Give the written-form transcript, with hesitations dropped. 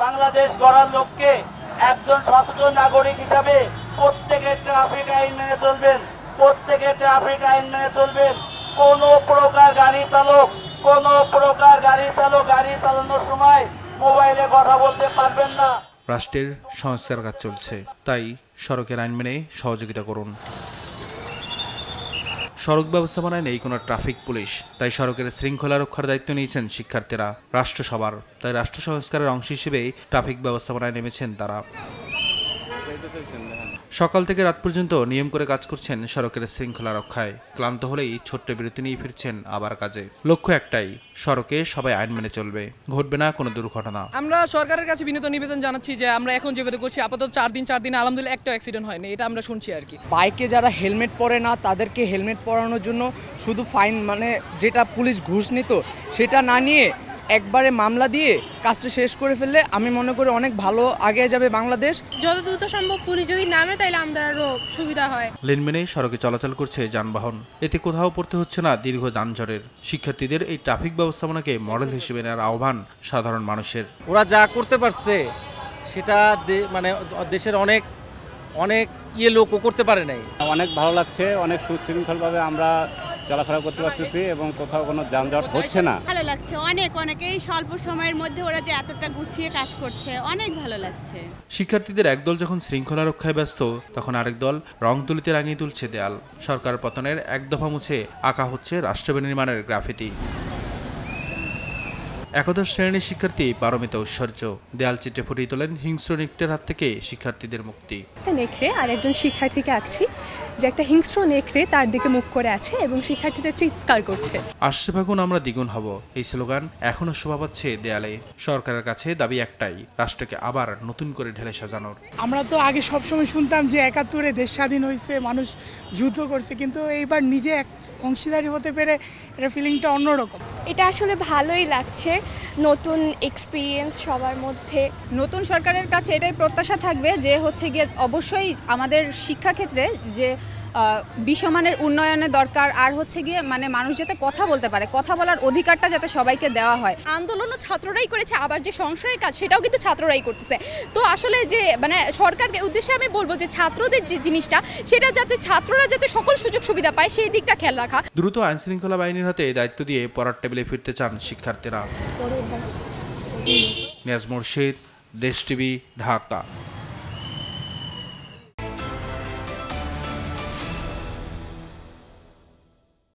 বাংলাদেশ গড়ার লক্ষ্যে একজন সচেতন নাগরিক হিসাবে প্রত্যেকে ট্রাফিক আইন মেনে চলবেন, প্রত্যেকে ট্রাফিক আইন মেনে চলবেন। কোনো প্রকার গাড়ি চালানোর সময় মোবাইলে কথা বলতে পারবেন না। রাষ্ট্রের সংস্কার কাজ চলছে, তাই সড়কের আইন মেনে সহযোগিতা করুন। সড়ক ব্যবস্থাপনায় নেই কোনো ট্রাফিক পুলিশ, তাই সড়কের শৃঙ্খলা রক্ষার দায়িত্ব নিয়েছেন শিক্ষার্থীরা রাষ্ট্র সবার। তাই রাষ্ট্র সংস্কারের অংশ হিসেবে ট্রাফিক ব্যবস্থাপনায় নেমেছেন তারা। সকাল থেকে রাত পর্যন্ত নিয়ম করে কাজ করছেন সড়কের শৃঙ্খলা রক্ষায়। ক্লান্ত হলেই ছোট্ট বিরতি নিয়ে ফিরছেন আবার কাজে। লক্ষ্য একটাই, সড়কে সবাই আইন মেনে চলবে, ঘটবে না কোনো দুর্ঘটনা। আমরা সরকারের কাছে বিনীত নিবেদন জানাচ্ছি যে আমরা এখন যেভাবে করছি আপাতত 4 দিনে আলহামদুলিল্লাহ একটা অ্যাক্সিডেন্ট হয়নি, এটা আমরা শুনছি আর কি। বাইকে যারা হেলমেট পরে না তাদেরকে হেলমেট পরানোর জন্য শুধু ফাইন, মানে যেটা পুলিশ ঘুষ নিত সেটা না নিয়ে একবারে মামলা দিয়ে কাজটা শেষ করে ফেললে আমি মনে করি অনেক ভালো আগে যাবে বাংলাদেশ। যত দ্রুত সম্ভব পুলিশ যদি নামে তাইলে আমাদের আরো সুবিধা হয়। লেন মেনে সড়কে চলাচল করছে যানবাহন, এতে কোথাও পড়তে হচ্ছে না দীর্ঘ যানজটের। শিক্ষার্থীদের এই ট্রাফিক ব্যবস্থাপনাকে মডেল হিসেবে নেওয়ার আহ্বান সাধারণ মানুষের। ওরা যা করতে পারছে সেটা মানে দেশের অনেক লোকও করতে পারে নাই। অনেক ভালো লাগছে, অনেক সুশৃঙ্খলভাবে আমরা চলাফেরা করতে পারতেছি এবং কোথাও কোনো যানজট হচ্ছে না। ভালো লাগছে অনেকেই স্বল্প সময়ের মধ্যে ওরা যে এতটা গুছিয়ে কাজ করছে, অনেক ভালো লাগছে। শিক্ষার্থীদের একদল যখন শৃঙ্খলা রক্ষায় ব্যস্ত, তখন আরেক দল রং তুলিতে রাঙিয়ে তুলছে দেয়াল। সরকার পতনের এক দফা মুছে আঁকা হচ্ছে রাষ্ট্র নির্মাণের গ্রাফিতি। একাদশ শ্রেণীর শিক্ষার্থী পারমিতা ঐশ্বর্য দেয়াল চিত্রে ফুটিয়ে তোলেন হিংস্র নেকড়ের হাত থেকে শিক্ষার্থীদের মুক্তি। একটা নেকড়ে আর একজন শিক্ষার্থীকে আঁকছি যে একটা হিংস্র নেকড়ে তার দিকে মুখ করে আছে এবং শিক্ষার্থীদের চিৎকার করছে। আসছে ফাগুন আমরা দ্বিগুণ হব, এই স্লোগান এখনো শোভা পাচ্ছে দেয়ালে। সরকারের কাছে দাবি একটাই, রাষ্ট্রকে আবার নতুন করে ঢেলে সাজানোর। আমরা তো আগে সবসময় শুনতাম যে ৭১-এ দেশ স্বাধীন হয়েছে, মানুষ যুদ্ধ করছে, কিন্তু এইবার নিজে এক অংশীদারি হতে পেরে এটা ফিলিংটা অন্যরকম। এটা আসলে ভালোই লাগছে, নতুন এক্সপিরিয়েন্স সবার মধ্যে। নতুন সরকারের কাছে এটাই প্রত্যাশা থাকবে যে হচ্ছে গিয়ে অবশ্যই আমাদের শিক্ষাক্ষেত্রে যে বিশ্বমানের উন্নয়নের দরকার, আর হচ্ছে গিয়ে মানে মানুষ যাতে কথা বলতে পারে, কথা বলার অধিকারটা যাতে সবাইকে দেওয়া হয়। আন্দোলনও ছাত্ররাই করেছে, আবার যে সংস্কারের কাজ সেটাও কিন্তু ছাত্ররাই করতেছে। তো আসলে যে মানে সরকারকে উদ্দেশ্যে আমি বলবো যে ছাত্রদের যে জিনিসটা সেটা যাতে ছাত্ররা যাতে সকল সুযোগ সুবিধা পায় সেই দিকটা খেয়াল রাখা। দ্রুত আইন শৃঙ্খলা বাহিনীর হাতে দায়িত্ব দিয়ে পড়ার টেবিলে ফিরতে চান শিক্ষার্থীরা। নিয়াজ মুর্শিদ, দেশ টিভি, ঢাকা।